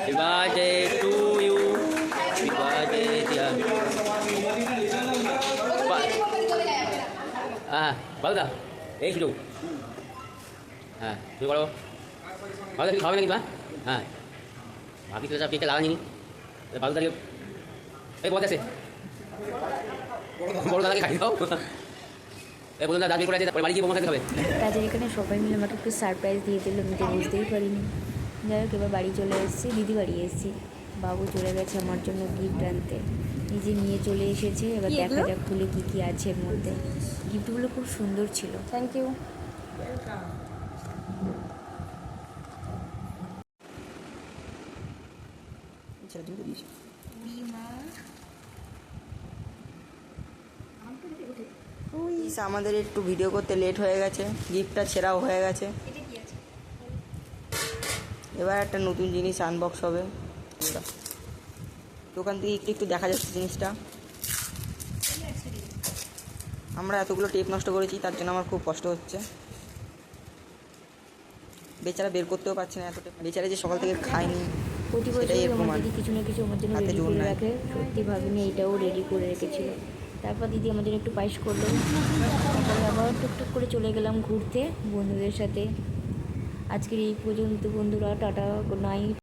Happy birthday to you. Happy birthday dear. ভালো দা এই সুযোগ হ্যাঁ শুরু করো ভালো দাঁড়িয়ে খাওয়াবে নাকি বা হ্যাঁ বাকি তো সব কেকটা লাগানি ভালো দাঁড়িয়ে এই বলতে আছে বড় দাদাকে খাই দাও এই বলুন দাদা করে আছে বাড়ি গিয়ে বোমা খেতে হবে তাদের এখানে সবাই মিলে আমাকে একটু সারপ্রাইজ দিয়ে দিল, আমি তো বুঝতেই পারিনি। যাই হোক এবার বাড়ি চলে এসেছি, দিদি বাড়ি এসেছি, বাবু চলে গেছে আমার জন্য গিফট আনতে, নিজে নিয়ে চলে এসেছে। এবার দেখা যাক খুলে কী কী আছে এর মধ্যে। গিফটগুলো খুব সুন্দর ছিল। Thank you. আমাদের একটু ভিডিও করতে লেট হয়ে গেছে, গিফটটা ছেঁড়াও হয়ে গেছে। এবার একটা নতুন জিনিস আনবক্স হবে। দোকান থেকে একটু একটু দেখা যাচ্ছে জিনিসটা। আমরা এতগুলো টেপ নষ্ট করেছি, তার জন্য আমার খুব কষ্ট হচ্ছে। বেচারা বের করতেও পারছে না এত টেপ। বেচারা যে সকাল থেকে খায়নি, প্রতি বছরই আমার দিদি কিছু না কিছু আমার জন্য রেডি করে রাখে। সত্যি ভাবিনি এইটাও রেডি করে রেখেছিল। তারপর দিদি আমার জন্য একটু পায়েস করলো। তারপরে আবার টুকটুক করে চলে গেলাম ঘুরতে বন্ধুদের সাথে। আজকের এই পর্যন্ত বন্ধুরা, টাটা, গুড নাইট।